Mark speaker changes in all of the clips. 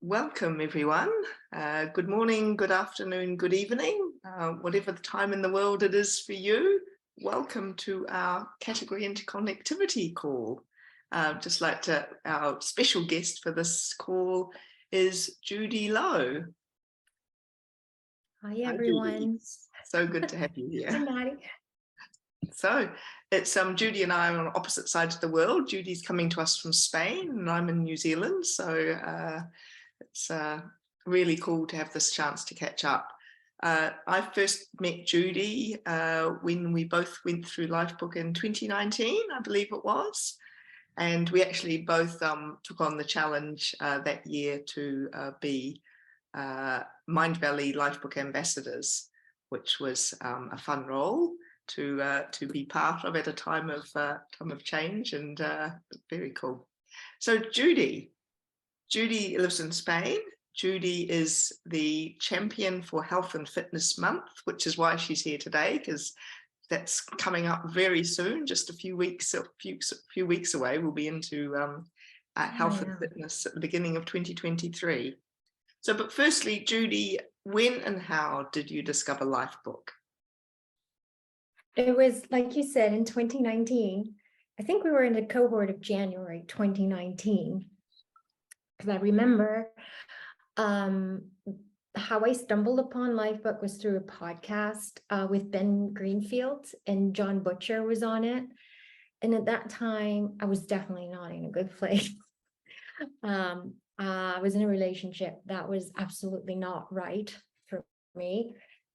Speaker 1: Welcome, everyone. Good morning, good afternoon, good evening, whatever the time in the world it is for you. Welcome to our Category Interconnectivity call. Just like to, our special guest for this call is Judy Loe.
Speaker 2: Hi, everyone.
Speaker 1: Judy. So good to have you here.
Speaker 2: Hi, Maddy.
Speaker 1: So it's Judy and I are on opposite sides of the world. Judy's coming to us from Spain and I'm in New Zealand. So it's really cool to have this chance to catch up. I first met Judy when we both went through Lifebook in 2019, I believe it was. And we actually both took on the challenge that year to be Mindvalley Lifebook ambassadors, which was a fun role to be part of at a time of change, and very cool. So Judy lives in Spain. Judy is the champion for Health and Fitness Month, which is why she's here today, because that's coming up very soon, just a few weeks away. We'll be into health and fitness at the beginning of 2023. So, but firstly, Judy, when and how did you discover Lifebook?
Speaker 2: It was, like you said, in 2019. I think we were in the cohort of January 2019. Because I remember how I stumbled upon Lifebook was through a podcast with Ben Greenfield, and John Butcher was on it. And at that time, I was definitely not in a good place. I was in a relationship that was absolutely not right for me,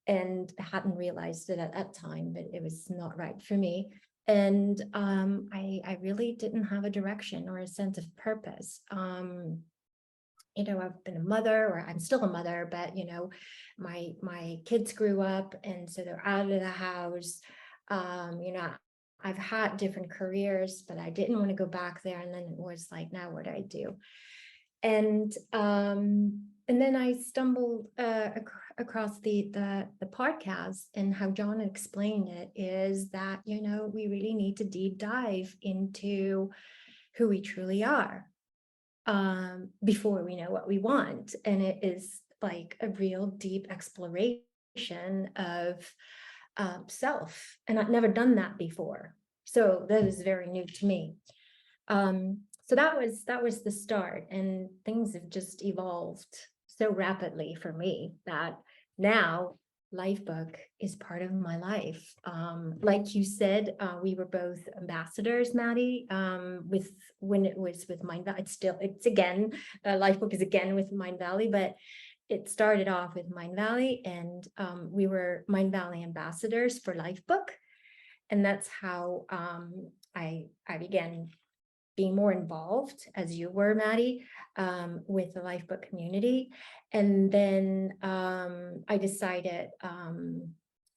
Speaker 2: and I hadn't realized it at that time, but it was not right for me. And I really didn't have a direction or a sense of purpose. I've been a mother, or I'm still a mother, but my kids grew up, and so they're out of the house. I've had different careers, but I didn't want to go back there. And then it was like, now what do I do? And then I stumbled across the podcast, and how John explained it is that, we really need to deep dive into who we truly are before we know what we want. And it is like a real deep exploration of self. And I've never done that before. So that is very new to me. So that was the start, and things have just evolved so rapidly for me that now Lifebook is part of my life. Like you said, we were both ambassadors, Maddy, when it was with Mindvalley. It's again, Lifebook is again with Mindvalley, but it started off with Mindvalley, and we were Mindvalley ambassadors for Lifebook. And that's how I began being more involved, as you were, Maddy, with the Lifebook community. And then I decided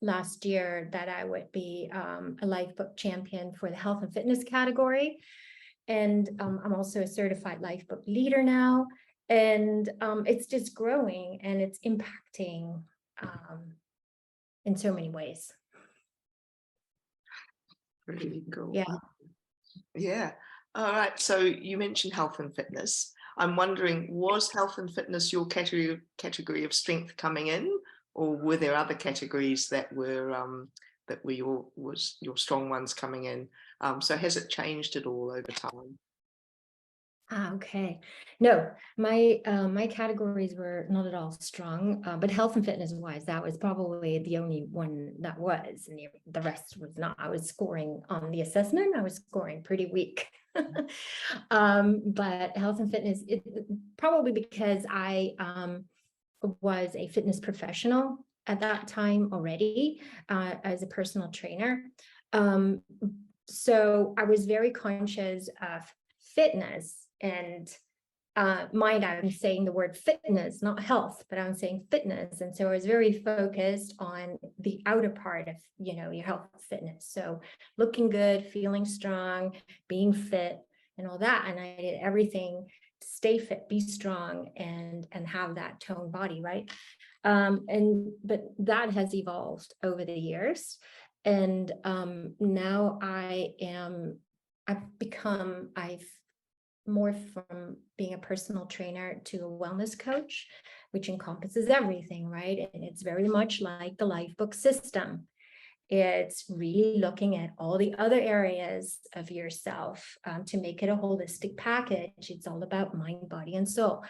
Speaker 2: last year that I would be a Lifebook champion for the health and fitness category. And I'm also a certified Lifebook leader now. And it's just growing, and it's impacting in so many ways.
Speaker 1: Really cool.
Speaker 2: Yeah.
Speaker 1: Yeah. All right. So you mentioned health and fitness. I'm wondering, was health and fitness your category of strength coming in, or were there other categories that were your strong ones coming in? So has it changed at all over time?
Speaker 2: Okay. No, my categories were not at all strong, but health and fitness wise, that was probably the only one that was, and the rest was not. I was scoring on the assessment. I was scoring pretty weak. But health and fitness, probably because I was a fitness professional at that time already, as a personal trainer. So I was very conscious of fitness. And mind, I'm saying the word fitness, not health, but I'm saying fitness. And so I was very focused on the outer part of, your health and fitness. So looking good, feeling strong, being fit, and all that. And I did everything to stay fit, be strong, and have that toned body, right? But that has evolved over the years. And now I've morphed from being a personal trainer to a wellness coach, which encompasses everything, right? And it's very much like the Lifebook system. It's really looking at all the other areas of yourself to make it a holistic package. It's all about mind, body, and soul.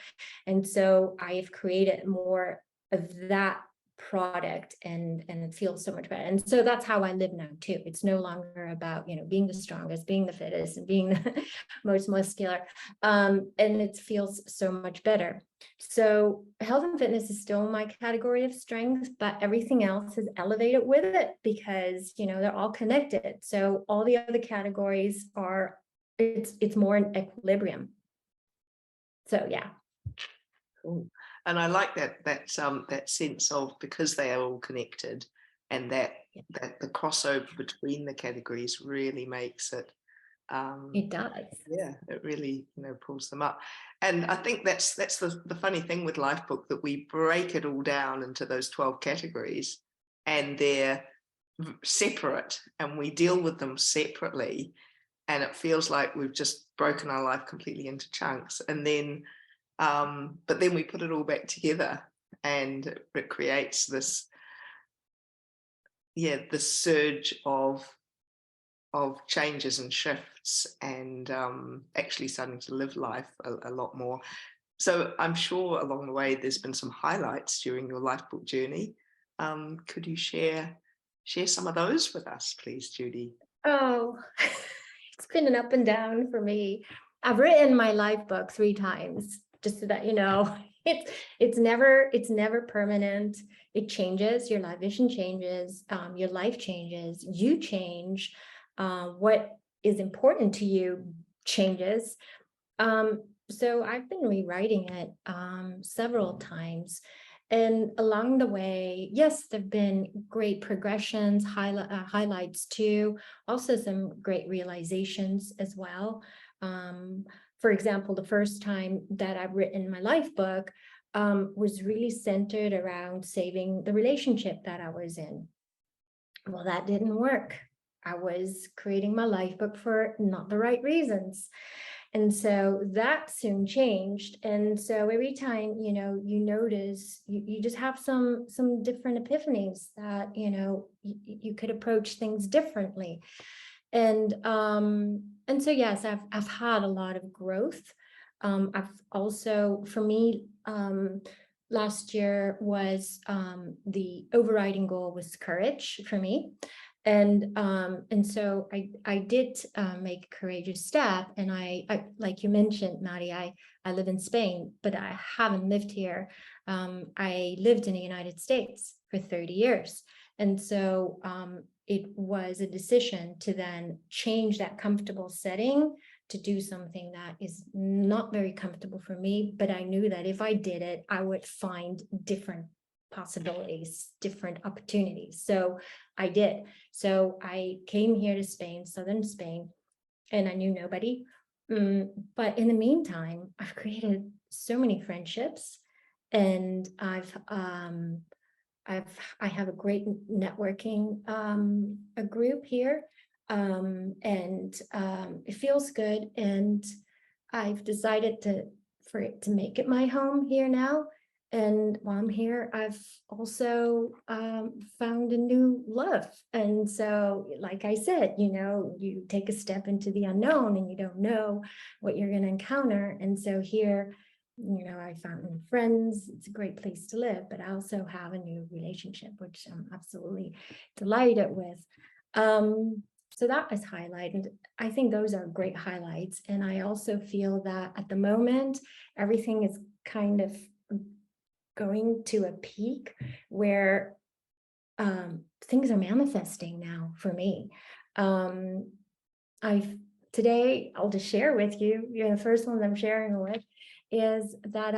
Speaker 2: And so I've created more of that product, and it feels so much better. And so that's how I live now too. It's no longer about, you know, being the strongest, being the fittest, and being the most muscular. And it feels so much better. So health and fitness is still my category of strength, but everything else is elevated with it because, you know, they're all connected. So all the other categories are, it's more in equilibrium. So yeah.
Speaker 1: Cool. And I like that sense of, because they are all connected, and that the crossover between the categories really makes it.
Speaker 2: It does.
Speaker 1: Yeah, it really, you know, pulls them up. And I think that's the funny thing with Lifebook, that we break it all down into those 12 categories, and they're separate, and we deal with them separately, and it feels like we've just broken our life completely into chunks, and then but then we put it all back together, and it creates this, this surge of changes and shifts, and actually starting to live life a lot more. So I'm sure along the way there's been some highlights during your Lifebook journey. Could you share some of those with us, please, Judy?
Speaker 2: Oh, it's been an up and down for me. I've written my life book 3 times, just so that you know. It's never permanent. It changes. Your life vision changes. Your life changes. You change. What is important to you changes. So I've been rewriting it several times. And along the way, yes, there've been great progressions, highlights too, also some great realizations as well. For example, the first time that I've written my life book was really centered around saving the relationship that I was in. Well, that didn't work. I was creating my life book for not the right reasons. And so that soon changed. And so every time, you know, you notice, you just have some different epiphanies that, you know, you could approach things differently. And so, yes, I've had a lot of growth. I've also, for me, last year was the overriding goal was courage for me. And so I did make a courageous step, and I like you mentioned, Maddy, I live in Spain, but I haven't lived here. I lived in the United States for 30 years. And so it was a decision to then change that comfortable setting to do something that is not very comfortable for me. But I knew that if I did it, I would find different possibilities, different opportunities. So I did. So I came here to Spain, southern Spain, and I knew nobody. But in the meantime, I've created so many friendships, and I have a great networking a group here, and it feels good. And I've decided for it to make it my home here now. And while I'm here, I've also found a new love. And so, like I said, you know, you take a step into the unknown and you don't know what you're going to encounter. And so here, you know, I found new friends. It's a great place to live, but I also have a new relationship, which I'm absolutely delighted with. So that is highlighted. I think those are great highlights. And I also feel that at the moment, everything is kind of going to a peak where things are manifesting now for me. Today, I'll just share with you, the first one I'm sharing with is that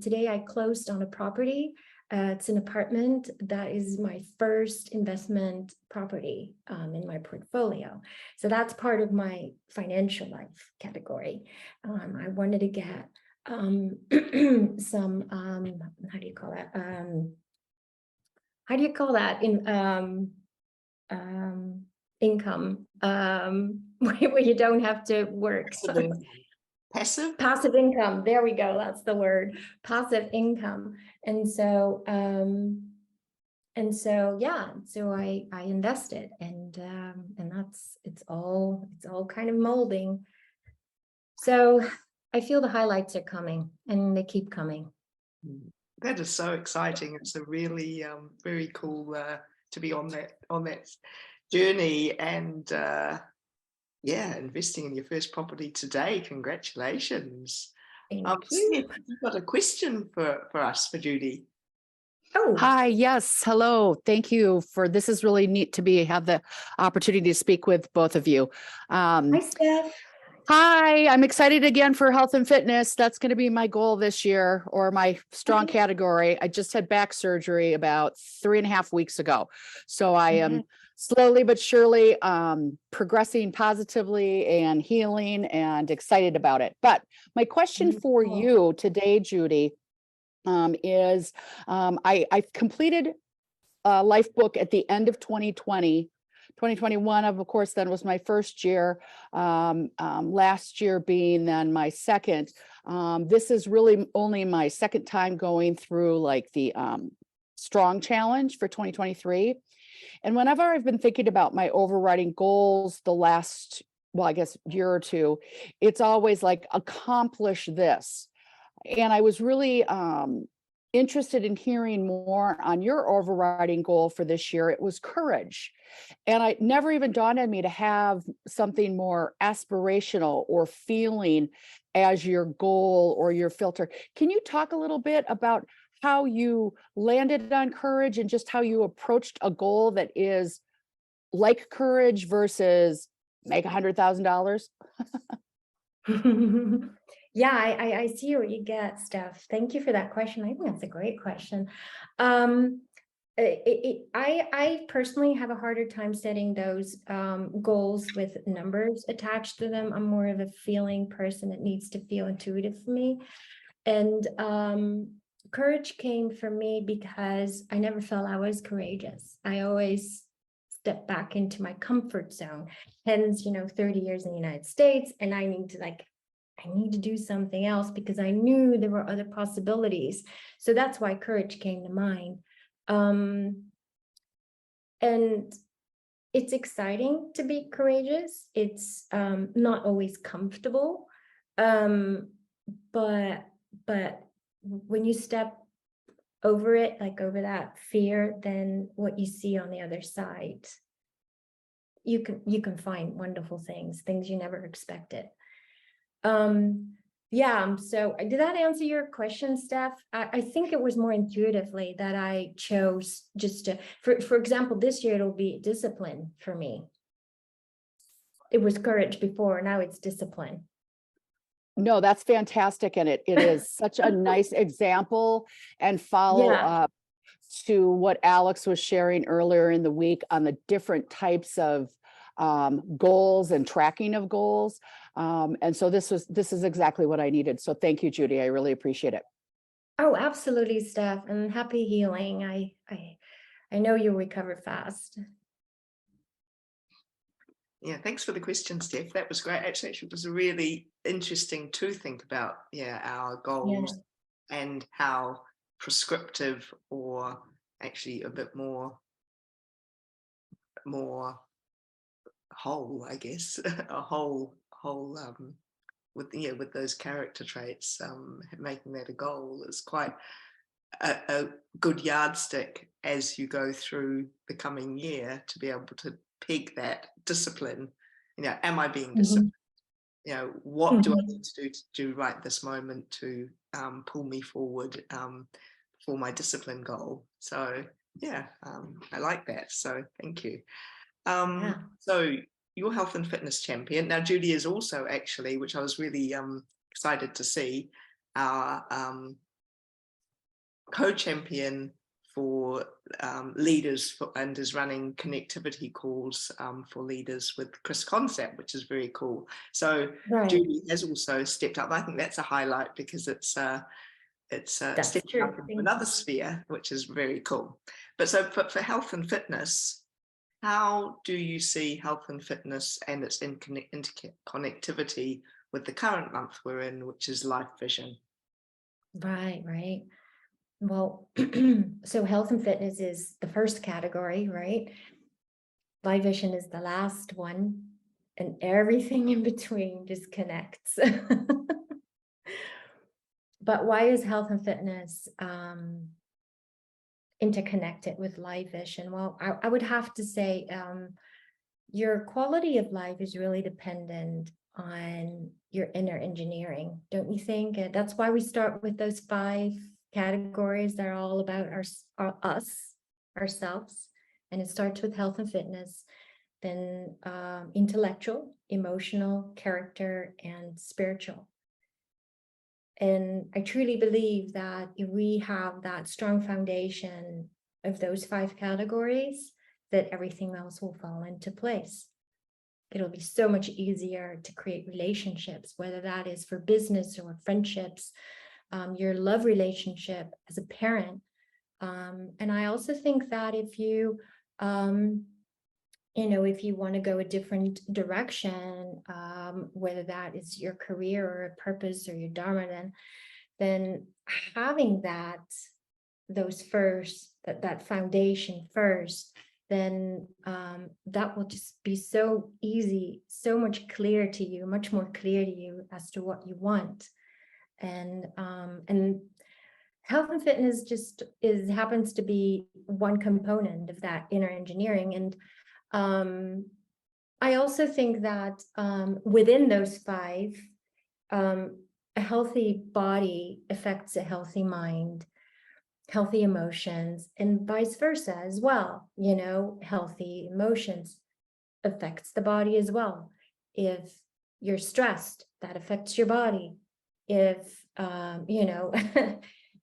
Speaker 2: today I closed on a property. It's an apartment that is my first investment property in my portfolio. So that's part of my financial life category. I wanted to get some how do you call that in income where you don't have to work. Passive income. There we go. That's the word. Passive income. And so, yeah, so I invested, and it's all kind of molding. So I feel the highlights are coming, and they keep coming.
Speaker 1: That is so exciting. It's a really very cool to be on that journey, and yeah, investing in your first property today. Congratulations.
Speaker 2: Thank
Speaker 1: Steph,
Speaker 2: you.
Speaker 1: you've got a question for us, for Judy.
Speaker 2: Oh,
Speaker 3: Hi, yes, hello. Thank you for this. Is really neat to have the opportunity to speak with both of you.
Speaker 2: hi, Steph.
Speaker 3: Hi, I'm excited again for health and fitness. That's going to be my goal this year, or my strong category. I just had back surgery about 3.5 weeks ago. So I am slowly but surely progressing positively and healing, and excited about it. But my question for you today, Judy, is I completed Lifebook at the end of 2020. 2021, of course, then was my first year, last year being then my second. This is really only my second time going through like the strong challenge for 2023. And whenever I've been thinking about my overriding goals the last, well, I guess year or two, it's always like accomplish this. And I was really interested in hearing more on your overriding goal for this year. It was courage. And it never even dawned on me to have something more aspirational or feeling as your goal or your filter. Can you talk a little bit about how you landed on courage, and just how you approached a goal that is like courage versus make $100,000?
Speaker 2: Yeah, I see what you get, Steph. Thank you for that question. I think that's a great question. I personally have a harder time setting those goals with numbers attached to them. I'm more of a feeling person. It needs to feel intuitive for me. And courage came for me because I never felt I was courageous. I always stepped back into my comfort zone. Hence, 30 years in the United States, and I need to do something else because I knew there were other possibilities. So that's why courage came to mind. And it's exciting to be courageous. It's not always comfortable. But when you step over it, like over that fear, then what you see on the other side, you can find wonderful things you never expected. Yeah, so did that answer your question, Steph? I think it was more intuitively that I chose just to, for example, this year it'll be discipline for me. It was courage before, now it's discipline.
Speaker 3: No, that's fantastic. And it is such a nice example and follow up to what Alex was sharing earlier in the week on the different types of goals and tracking of goals. And so this is exactly what I needed. So thank you, Judy. I really appreciate it.
Speaker 2: Oh, absolutely, Steph. And happy healing. I know you'll recover fast.
Speaker 1: Yeah, thanks for the question, Steph. That was great. Actually, it was really interesting to think about, our goals and how prescriptive, or actually a bit more whole, I guess, a whole with those character traits, making that a goal is quite a good yardstick as you go through the coming year to be able to peg that discipline. Am I being disciplined? What do I need to do right this moment to pull me forward for my discipline goal? So I like that. So thank you. So your health and fitness champion. Now, Judy is also actually, which I was really excited to see, our co-champion for leaders and is running connectivity calls for leaders with Chris Concept, which is very cool. So Judy has also stepped up. I think that's a highlight because it's stepping up into another sphere, which is very cool. But so for health and fitness, how do you see health and fitness and its interconnectivity with the current month we're in, which is Life Vision.
Speaker 2: Right, right. Well, so health and fitness is the first category, right? Life vision is the last one, and everything in between just connects. But why is health and fitness interconnected with life vision? Well, I would have to say your quality of life is really dependent on your inner engineering, don't you think? And that's why we start with those 5 categories that are all about ourselves. And it starts with health and fitness, then intellectual, emotional, character, and spiritual. And I truly believe that if we have that strong foundation of those 5 categories, that everything else will fall into place. It'll be so much easier to create relationships, whether that is for business or friendships, your love relationship as a parent. And I also think that if you, if you want to go a different direction, whether that is your career or a purpose or your dharma, then having that foundation first, then that will just be so easy, so much clear to you, much more clear to you as to what you want. And health and fitness just happens to be one component of that inner engineering. And I also think that within those 5, a healthy body affects a healthy mind, healthy emotions, and vice versa as well. Healthy emotions affects the body as well. If you're stressed, that affects your body. If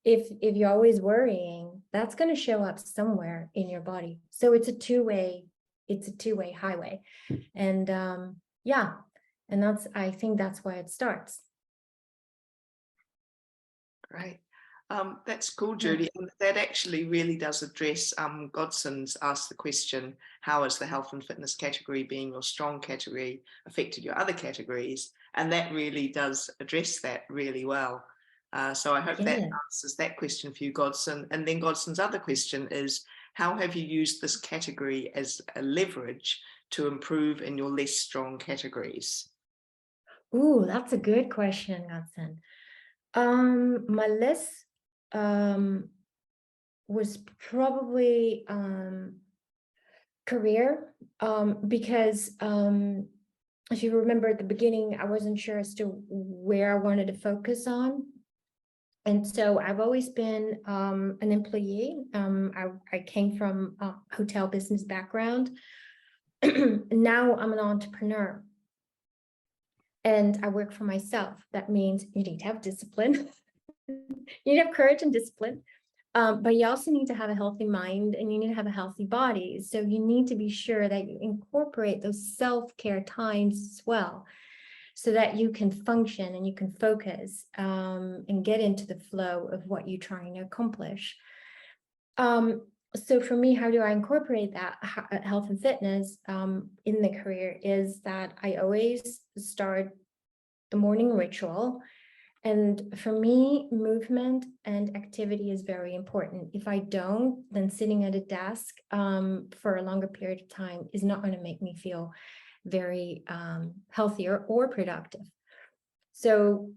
Speaker 2: if you're always worrying, that's going to show up somewhere in your body. So it's a two-way highway. And and I think that's why it starts.
Speaker 1: Great. That's cool, Judy. And that actually really does address, Godson's asked the question, how has the health and fitness category, being your strong category, affected your other categories? And that really does address that really well. So I hope that answers that question for you, Godson. And then Godson's other question is, how have you used this category as a leverage to improve in your less strong categories?
Speaker 2: Ooh, that's a good question, Godson. My list was probably career, because if you remember at the beginning, I wasn't sure as to where I wanted to focus on. And so I've always been an employee. I came from a hotel business background. Now I'm an entrepreneur. And I work for myself. That means you need to have discipline. You need to have courage and discipline. But you also need to have a healthy mind, and you need to have a healthy body. So you need to be sure that you incorporate those self-care times as well, so that you can function and you can focus and get into the flow of what you're trying to accomplish. So for me, how do I incorporate that health and fitness in the career is that I always start the morning ritual. And for me, movement and activity is very important. If I don't, then sitting at a desk for a longer period of time is not going to make me feel very healthy or productive. So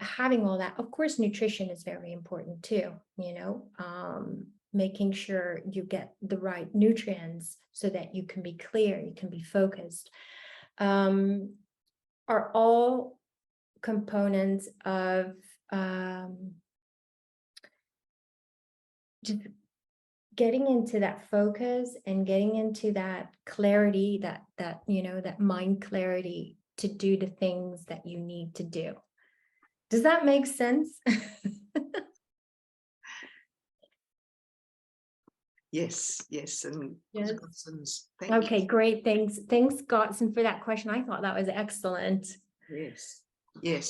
Speaker 2: having all that, of course, nutrition is very important too, making sure you get the right nutrients so that you can be clear, you can be focused, are all components of just getting into that focus and getting into that clarity, that mind clarity to do the things that you need to do. Does that make sense?
Speaker 1: Yes. And
Speaker 2: yes.
Speaker 1: Thank
Speaker 2: okay,
Speaker 1: you.
Speaker 2: Great. Thanks, Godson, for that question. I thought that was excellent.
Speaker 1: Yes.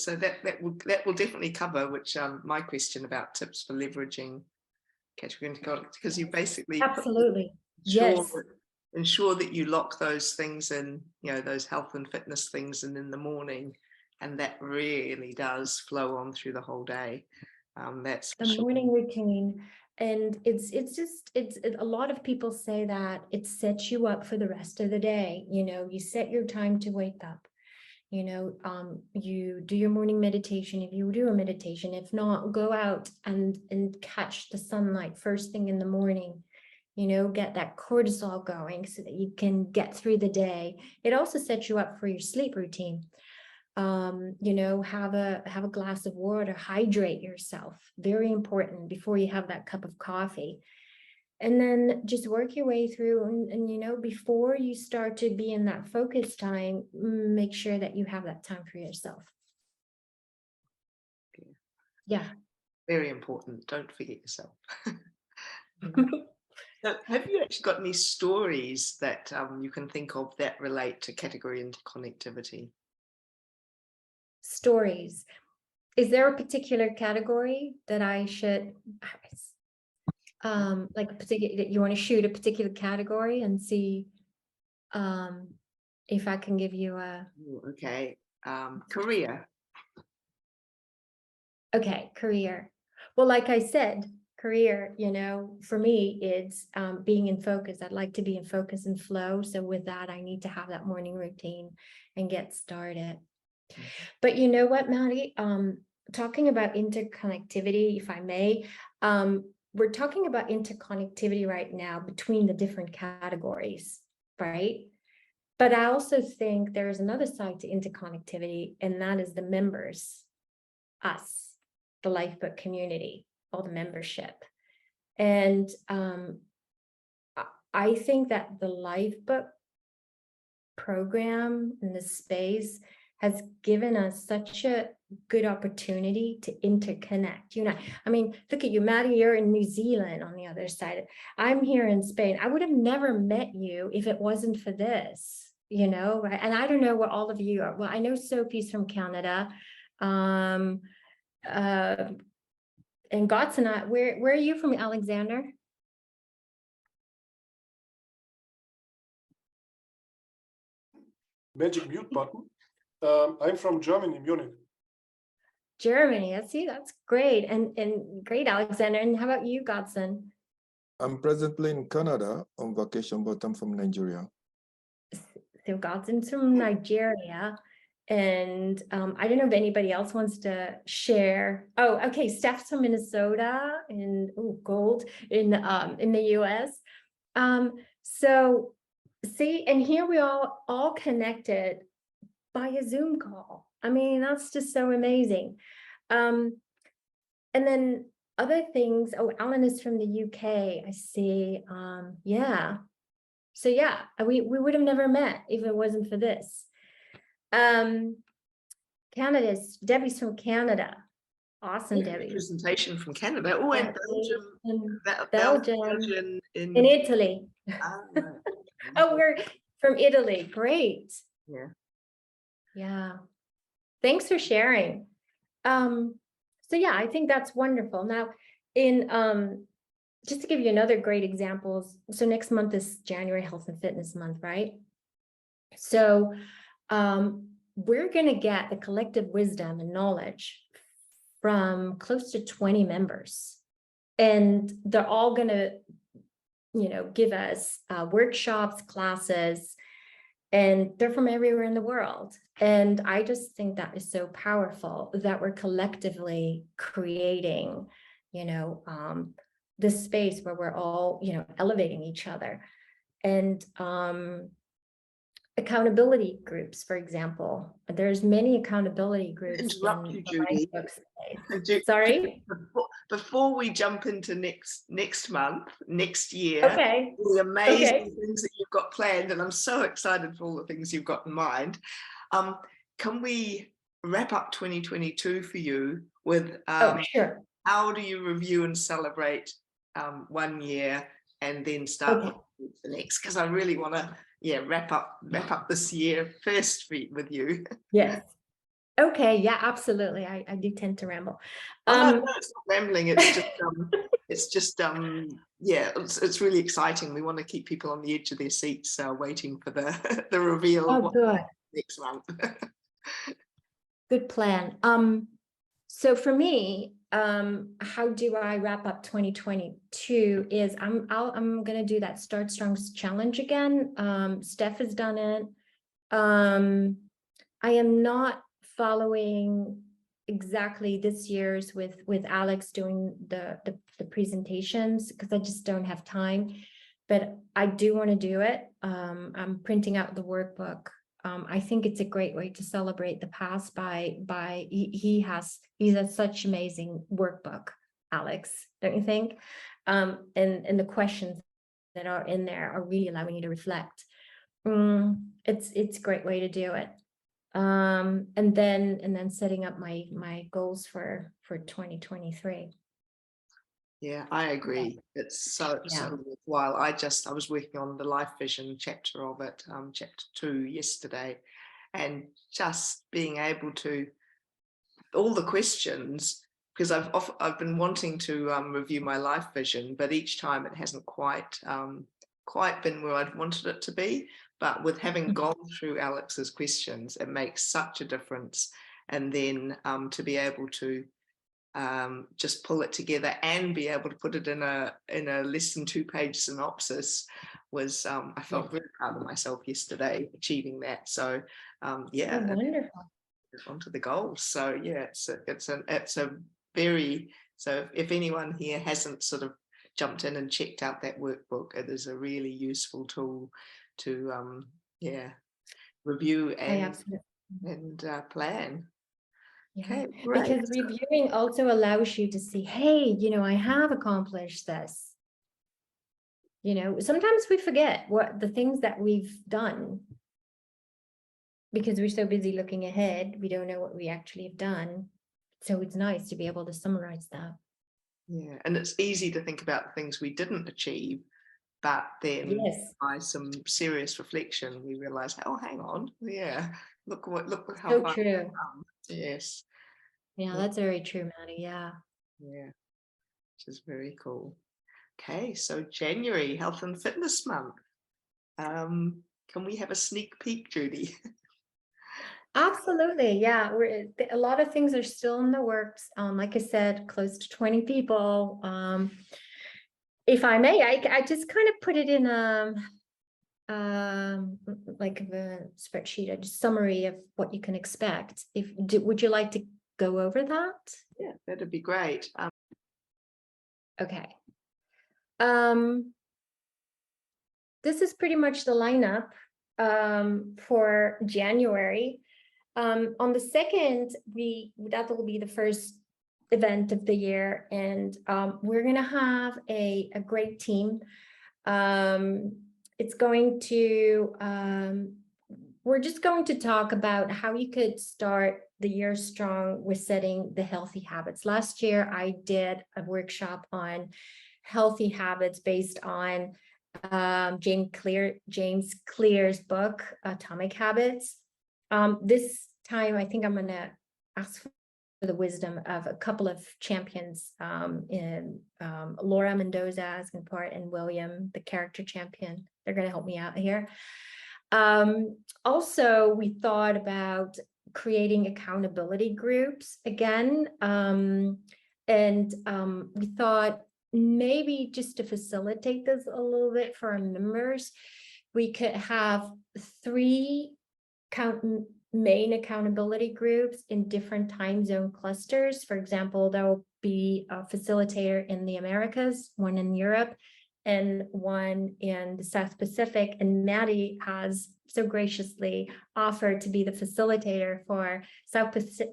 Speaker 1: So that will definitely cover my question about tips for leveraging category interconnectivity, because you basically
Speaker 2: absolutely
Speaker 1: ensure that you lock those things in, those health and fitness things, and in the morning and that really does flow on through the whole day. That's for
Speaker 2: The
Speaker 1: sure.
Speaker 2: morning routine. And it's a lot of people say that it sets you up for the rest of the day. You know, you set your time to wake up. You know, you do your morning meditation if you do a meditation. If not, go out and catch the sunlight first thing in the morning. You know, get that cortisol going so that you can get through the day. It also sets you up for your sleep routine. You know, have a glass of water, hydrate yourself, very important before you have that cup of coffee. And then just work your way through and you know, before you start to be in that focus time, make sure that you have that time for yourself. Yeah.
Speaker 1: Very important. Don't forget yourself. So have you actually got any stories that you can think of that relate to category interconnectivity?
Speaker 2: Stories. Is there a particular category that I should, like a particular, that you want to shoot a particular category and see if I can give you a...
Speaker 1: Okay. Career.
Speaker 2: Okay, career. Well, like I said, career, you know, for me, it's being in focus. I'd like to be in focus and flow. So with that, I need to have that morning routine and get started. But you know what, Maddy, talking about interconnectivity, if I may, we're talking about interconnectivity right now between the different categories, right? But I also think there's another side to interconnectivity, and that is the members, us, the Lifebook community, all the membership. And I think that the Lifebook program in this space has given us such a good opportunity to interconnect. You know, I mean, look at you, Maddy, you're in New Zealand on the other side. I'm here in Spain. I would have never met you if it wasn't for this, you know, right? And I don't know where all of you are. Well, I know Sophie's from Canada. And Gots and I, where are you from, Alexander?
Speaker 4: Magic mute button. I'm from Germany, Munich.
Speaker 2: Germany, I see, that's great. And great, Alexander. And how about you, Godson?
Speaker 5: I'm presently in Canada on vacation, but I'm from Nigeria.
Speaker 2: So Godson's from Nigeria. And I don't know if anybody else wants to share. Oh, okay, Steph's from Minnesota and gold in the US. So see, and here we all connected by a Zoom call. I mean, that's just so amazing. And then other things. Oh, Alan is from the UK. I see. Yeah. So yeah, we would have never met if it wasn't for this. Canada's Debbie's from Canada. Awesome, Debbie.
Speaker 1: Presentation from Canada. Oh, and Belgium.
Speaker 2: Belgium. In Italy.
Speaker 1: Right.
Speaker 2: Oh, we're from Italy. Great.
Speaker 1: Yeah.
Speaker 2: Yeah. Thanks for sharing. So yeah, I think that's wonderful. Now, in just to give you another great examples. So next month is January Health and Fitness Month, right? So we're going to get the collective wisdom and knowledge from close to 20 members, and they're all going to, you know, give us workshops, classes, and they're from everywhere in the world. And I just think that is so powerful that we're collectively creating, you know, this space where we're all, you know, elevating each other. And accountability groups, for example, there's many accountability groups.
Speaker 1: Interrupt you, Judy.
Speaker 2: Sorry.
Speaker 1: Before we jump into next month, next year,
Speaker 2: okay,
Speaker 1: the amazing things that you've got planned, and I'm so excited for all the things you've got in mind. Can we wrap up 2022 for you with
Speaker 2: sure.
Speaker 1: How do you review and celebrate 1 year and then start the next? Because I really want to wrap up this year first with you.
Speaker 2: Yes. Okay. Yeah, absolutely. I do tend to ramble.
Speaker 1: No, it's not rambling. It's just it's really exciting. We want to keep people on the edge of their seats, waiting for the reveal of what next month.
Speaker 2: Good plan. So for me, how do I wrap up 2022 is I'm going to do that Start Strong challenge again. Steph has done it. I am not following exactly this year's with Alex doing the presentations because I just don't have time, but I do want to do it. I'm printing out the workbook. I think it's a great way to celebrate the past he has such amazing workbook, Alex, don't you think? And the questions that are in there are really allowing you to reflect. It's a great way to do it. And then setting up my goals for 2023.
Speaker 1: Yeah, I agree. It's so worthwhile. I was working on the Life Vision chapter of it, chapter 2 yesterday, and just being able to all the questions, because I've been wanting to review my Life Vision, but each time it hasn't quite been where I'd wanted it to be. But with having gone through Alex's questions, it makes such a difference. And then to be able to just pull it together and be able to put it in a less than 2-page synopsis was I felt very proud of myself yesterday achieving that. So yeah,
Speaker 2: wonderful.
Speaker 1: Onto the goals. So yeah, it's a very, so if anyone here hasn't sort of jumped in and checked out that workbook, it is a really useful tool to review and plan.
Speaker 2: Yeah,
Speaker 1: okay, great.
Speaker 2: because reviewing also allows you to see, hey, I have accomplished this. Sometimes we forget what the things that we've done because we're so busy looking ahead. We don't know what we actually have done. So it's nice to be able to summarize that.
Speaker 1: Yeah, and it's easy to think about the things we didn't achieve, but then by some serious reflection, we realize, oh, hang on, look how
Speaker 2: so
Speaker 1: far
Speaker 2: true.
Speaker 1: we've come. Yes.
Speaker 2: Yeah, that's very true, Maddy. Yeah,
Speaker 1: which is very cool. Okay, so January, Health and Fitness Month. Can we have a sneak peek, Judy?
Speaker 2: absolutely. Yeah, a lot of things are still in the works. Like I said, close to 20 people. If I may, I just kind of put it in like the spreadsheet, a summary of what you can expect. Would you like to go over that?
Speaker 1: Yeah, that'd be great.
Speaker 2: Okay. This is pretty much the lineup for January. On the 2nd, that will be the first event of the year, and we're gonna have a great team. It's going to we're just going to talk about how you could start the year strong with setting the healthy habits. Last year, I did a workshop on healthy habits based on James Clear's book, Atomic Habits. This time, I think I'm going to ask for the wisdom of a couple of champions in Laura Mendoza asking part and William, the character champion. They're going to help me out here. Also, we thought about creating accountability groups again. We thought maybe just to facilitate this a little bit for our members, we could have 3 main accountability groups in different time zone clusters. For example, there will be a facilitator in the Americas, one in Europe, and one in the South Pacific. And Maddy has so graciously offered to be the facilitator for South Pacific,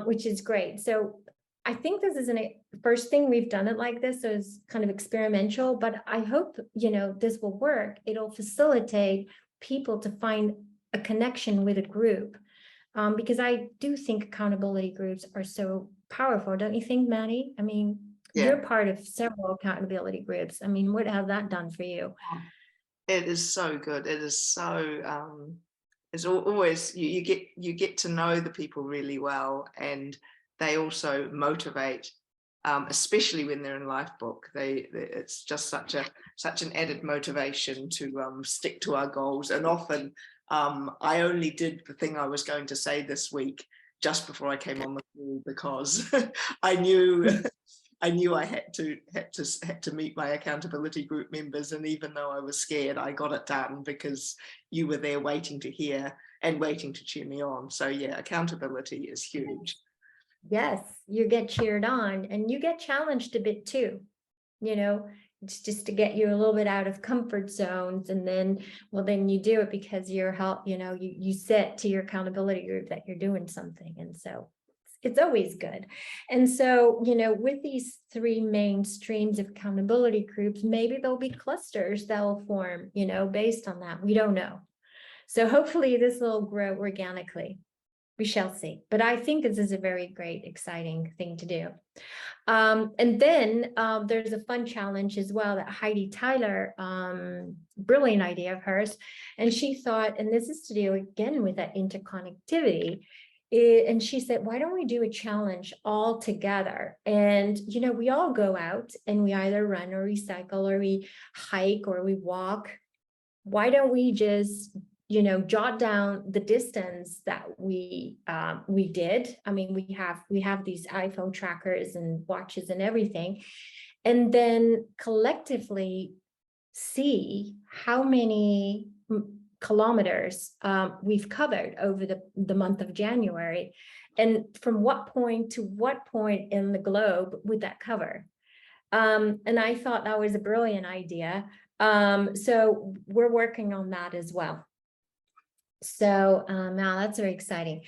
Speaker 2: which is great. So I think this is the first thing we've done it like this, so it's kind of experimental, but I hope, this will work. It'll facilitate people to find a connection with a group, because I do think accountability groups are so powerful. Don't you think, Maddy? I mean, you're part of several accountability groups. I mean, what has that done for you?
Speaker 1: It is so good. It is so, it's always, you get to know the people really well, and they also motivate, especially when they're in Lifebook. It's just such an added motivation to stick to our goals. And often I only did the thing I was going to say this week just before I came on the call because I knew I had to meet my accountability group members, and even though I was scared, I got it done because you were there waiting to hear and waiting to cheer me on. So yeah, accountability is huge.
Speaker 2: Yes, you get cheered on and you get challenged a bit too. You know, it's just to get you a little bit out of comfort zones, and then, well, then you do it because you're you set to your accountability group that you're doing something, and so it's always good. And so, with these three main streams of accountability groups, maybe there'll be clusters that will form, based on that. We don't know. So hopefully this will grow organically. We shall see. But I think this is a very great, exciting thing to do. And then there's a fun challenge as well that Heidi Tyler, brilliant idea of hers. And she thought, and this is to do again with that interconnectivity. And she said, why don't we do a challenge all together? And, we all go out and we either run or recycle or we hike or we walk. Why don't we just jot down the distance that we did. I mean, we have these iPhone trackers and watches and everything, and then collectively see how many kilometers we've covered over the month of January, and from what point to what point in the globe would that cover. And I thought that was a brilliant idea. So we're working on that as well. So now that's very exciting.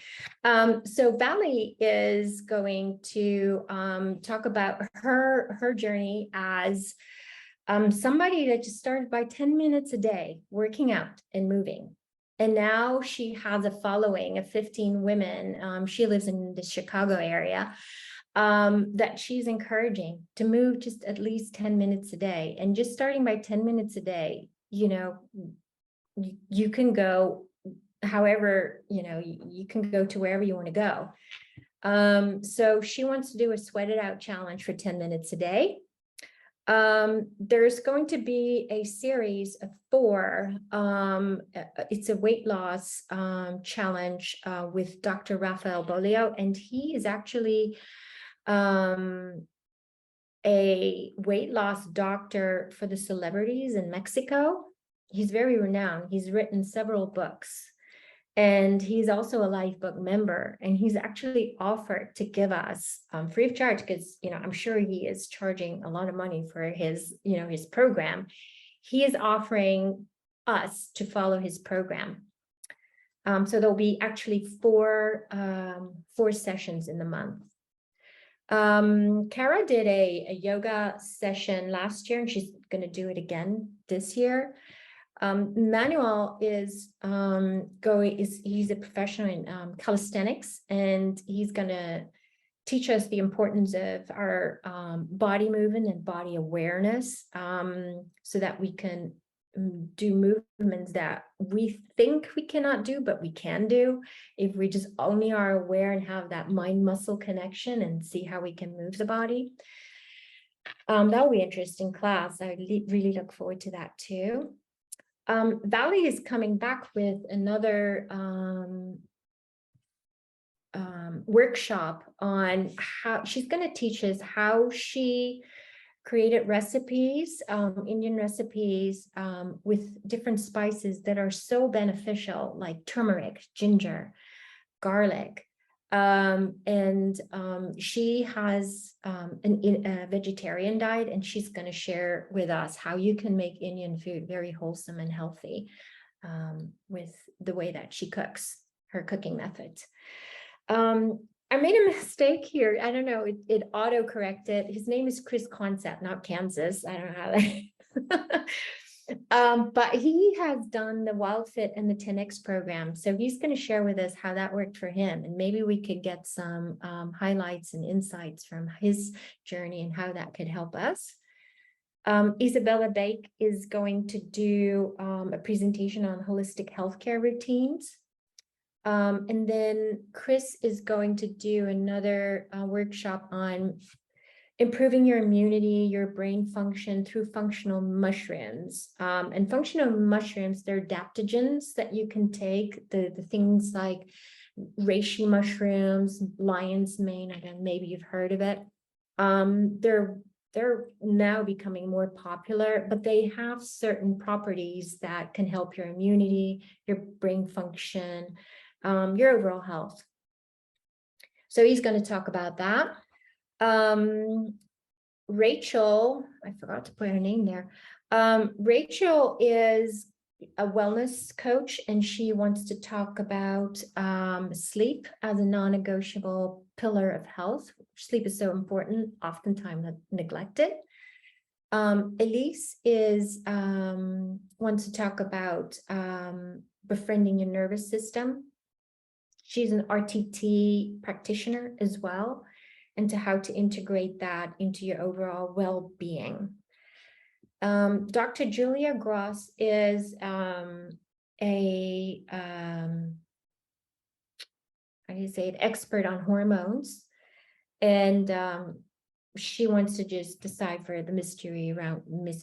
Speaker 2: So Valley is going to talk about her journey as somebody that just started by 10 minutes a day working out and moving. And now she has a following of 15 women. She lives in the Chicago area, that she's encouraging to move just at least 10 minutes a day. And just starting by 10 minutes a day, you can go however, you can go to wherever you want to go. So she wants to do a sweat it out challenge for 10 minutes a day. There's going to be a series of 4. It's a weight loss challenge with Dr. Rafael Bolio, and he is actually a weight loss doctor for the celebrities in Mexico. He's very renowned. He's written several books. And he's also a Lifebook member, and he's actually offered to give us free of charge, because I'm sure he is charging a lot of money for his his program. He is offering us to follow his program. So there'll be actually 4 sessions in the month. Kara did a yoga session last year, and she's going to do it again this year. Manuel is he's a professional in calisthenics, and he's going to teach us the importance of our body movement and body awareness, so that we can do movements that we think we cannot do, but we can do if we just only are aware and have that mind-muscle connection and see how we can move the body. That'll be an interesting class. I really look forward to that too. Valley is coming back with another workshop on how she's going to teach us how she created recipes, Indian recipes, with different spices that are so beneficial, like turmeric, ginger, garlic. And she has a vegetarian diet, and she's going to share with us how you can make Indian food very wholesome and healthy with the way that she cooks, her cooking methods. I made a mistake here. I don't know, it auto-corrected. His name is Chris Concept, not Kansas. I don't know how that. But he has done the Wild Fit and the 10X program. So he's going to share with us how that worked for him. And maybe we could get some highlights and insights from his journey and how that could help us. Isabella Bake is going to do a presentation on holistic healthcare routines. And then Chris is going to do another workshop on improving your immunity, your brain function through functional mushrooms. And functional mushrooms, they're adaptogens that you can take, the things like reishi mushrooms, lion's mane, again, maybe you've heard of it. They're now becoming more popular, but they have certain properties that can help your immunity, your brain function, your overall health. So he's going to talk about that. Rachel, I forgot to put her name there. Rachel is a wellness coach, and she wants to talk about sleep as a non-negotiable pillar of health. Sleep is so important, oftentimes neglected. Elise wants to talk about befriending your nervous system. She's an RTT practitioner as well, and to how to integrate that into your overall well-being. Dr. Julia Gross is an expert on hormones, and she wants to just decipher the mystery around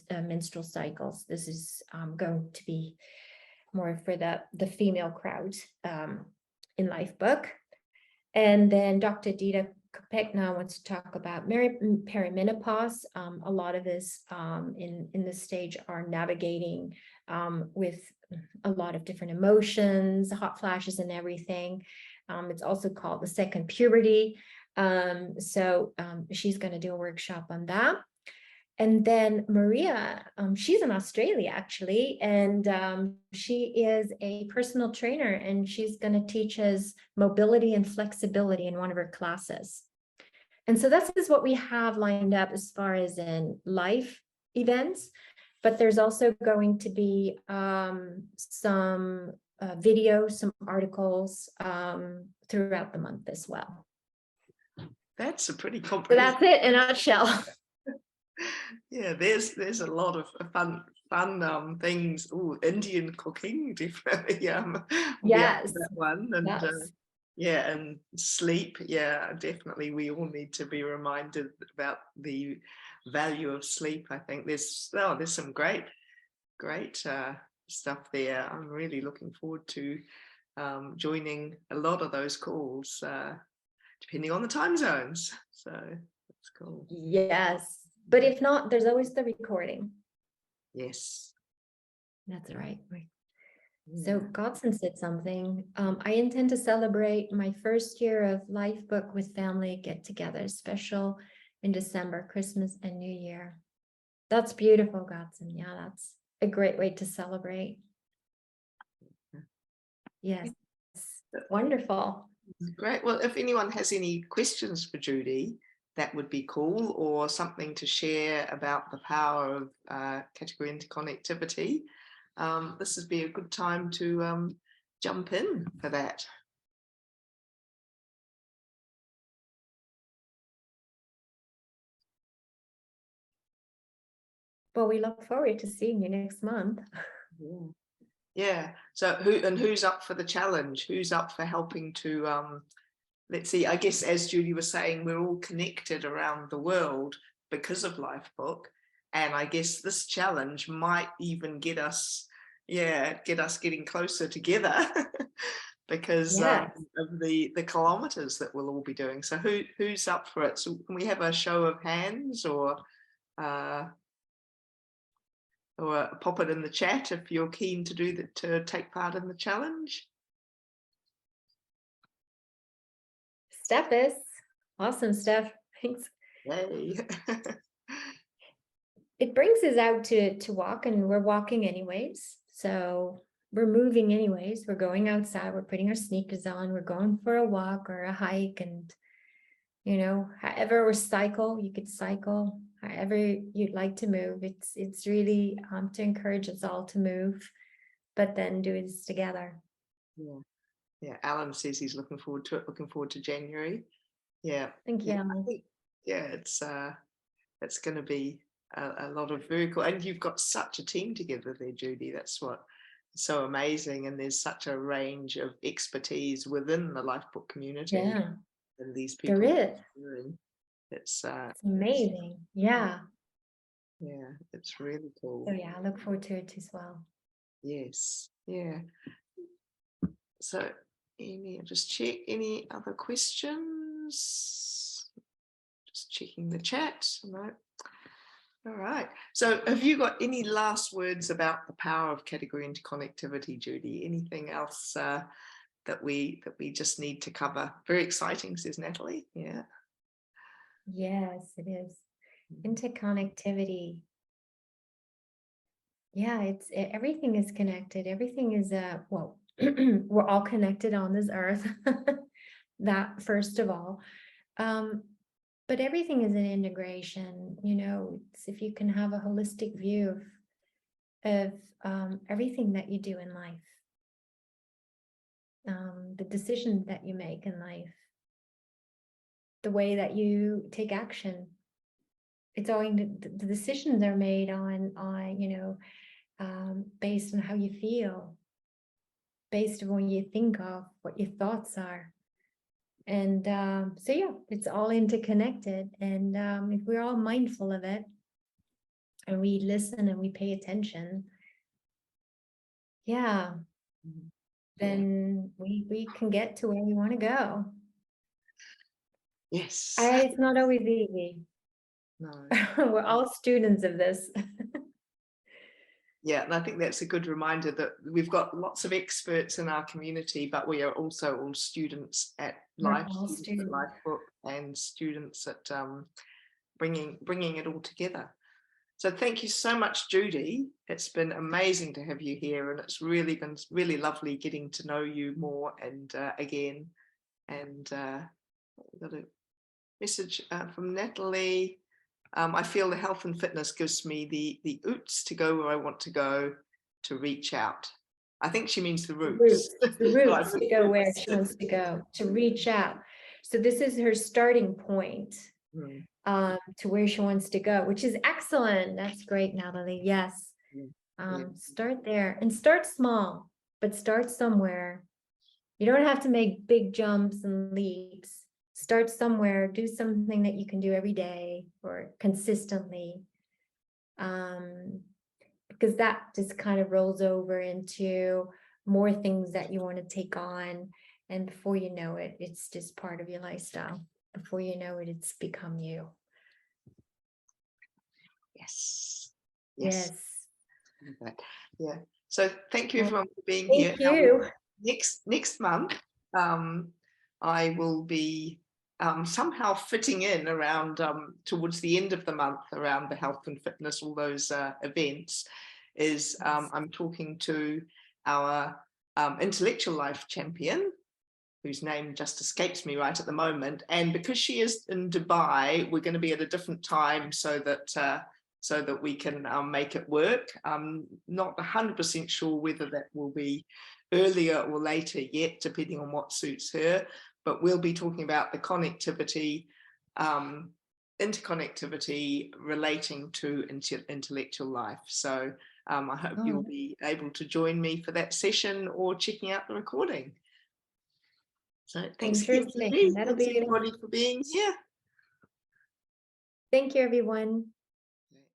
Speaker 2: menstrual cycles. This is going to be more for the female crowd in Lifebook. And then Dr. Dita Kopechna wants to talk about perimenopause. A lot of us in this stage are navigating with a lot of different emotions, hot flashes and everything. It's also called the second puberty. So she's going to do a workshop on that. And then Maria, she's in Australia actually, and she is a personal trainer, and she's going to teach us mobility and flexibility in one of her classes. And so this is what we have lined up as far as in live events, but there's also going to be some videos, some articles throughout the month as well.
Speaker 1: That's a pretty
Speaker 2: So
Speaker 1: comprehensive.
Speaker 2: that's it in a nutshell.
Speaker 1: Yeah, there's a lot of fun things. Oh, Indian cooking, definitely.
Speaker 2: Yes.
Speaker 1: That one, and
Speaker 2: Yes.
Speaker 1: yeah, and sleep. Yeah, definitely. We all need to be reminded about the value of sleep. I think there's some great stuff there. I'm really looking forward to joining a lot of those calls, depending on the time zones. So that's cool.
Speaker 2: Yes. But if not, there's always the recording.
Speaker 1: Yes.
Speaker 2: That's right.
Speaker 1: Yeah.
Speaker 2: So Godson said something. I intend to celebrate my first year of Lifebook with family get-together, special in December, Christmas and New Year. That's beautiful, Godson. Yeah, that's a great way to celebrate. Yes. Wonderful.
Speaker 1: Great. Well, if anyone has any questions for Judy, that would be cool, or something to share about the power of category interconnectivity. This would be a good time to jump in for that.
Speaker 2: Well, we look forward to seeing you next month.
Speaker 1: Yeah. So who's up for the challenge? Who's up for helping to let's see, I guess as Judy was saying, we're all connected around the world because of Lifebook. And I guess this challenge might even get us getting closer together because of the kilometers that we'll all be doing. So who's up for it? So can we have a show of hands, or pop it in the chat if you're keen to to take part in the challenge?
Speaker 2: Steph is awesome. Steph, thanks.
Speaker 1: Yay.
Speaker 2: It brings us out to walk, and we're walking anyways. So we're moving anyways. We're going outside. We're putting our sneakers on. We're going for a walk or a hike, and however, or cycle. You could cycle. However you'd like to move. It's really to encourage us all to move, but then do this together.
Speaker 1: Yeah, Alan says he's looking forward to it, looking forward to January. Yeah.
Speaker 2: Thank you, Alan.
Speaker 1: It's going to be a lot of very cool, and you've got such a team together there, Judy. That's what's so amazing, and there's such a range of expertise within the Lifebook community.
Speaker 2: Yeah,
Speaker 1: and these people.
Speaker 2: there is.
Speaker 1: It's
Speaker 2: amazing. Yeah.
Speaker 1: yeah, it's really cool.
Speaker 2: So yeah, I look forward to it as well.
Speaker 1: Yes, yeah. So I'll just check any other questions. Just checking the chat. No. All right. So have you got any last words about the power of category interconnectivity, Judy? Anything else that we just need to cover? Very exciting, says Natalie. Yeah.
Speaker 2: Yes, it is. Interconnectivity. Yeah, everything is connected. Everything is well, we're all connected on this earth. That first of all. But everything is an integration, you know, it's if you can have a holistic view of everything that you do in life, the decisions that you make in life, the way that you take action. It's all the decisions are made on you know, based on how you feel, based on what you think of, what your thoughts are. And so yeah, it's all interconnected, and if we're all mindful of it and we listen and we pay attention, yeah, then we can get to where we want to go.
Speaker 1: Yes.
Speaker 2: It's not always easy.
Speaker 1: No.
Speaker 2: We're all students of this.
Speaker 1: Yeah, and I think that's a good reminder that we've got lots of experts in our community, but we are also all students at Lifebook, and students at bringing it all together. So thank you so much, Judy. It's been amazing to have you here, and it's really been really lovely getting to know you more and again. And I've got a message from Natalie. I feel the health and fitness gives me the oots to go where I want to go, to reach out. I think she means the roots.
Speaker 2: The roots to go where she wants to go, to reach out. So this is her starting point to where she wants to go, which is excellent. That's great, Natalie. Yes. Start there and start small, but start somewhere. You don't have to make big jumps and leaps. Start somewhere, do something that you can do every day or consistently, because that just kind of rolls over into more things that you want to take on. And before you know it, it's just part of your lifestyle. Before you know it, it's become you.
Speaker 1: Yes.
Speaker 2: Yes.
Speaker 1: Yeah. So thank you everyone for being
Speaker 2: here.
Speaker 1: Thank you. Next month, I will be somehow fitting in around towards the end of the month around the health and fitness, all those events, is I'm talking to our intellectual life champion, whose name just escapes me right at the moment. And because she is in Dubai, we're going to be at a different time so that we can make it work. I'm not 100% sure whether that will be earlier or later yet, depending on what suits her. But we'll be talking about the connectivity, interconnectivity relating to intellectual life. So I hope you'll be able to join me for that session or checking out the recording. So thanks again, Judy. Thanks everybody for being here.
Speaker 2: Thank you, everyone.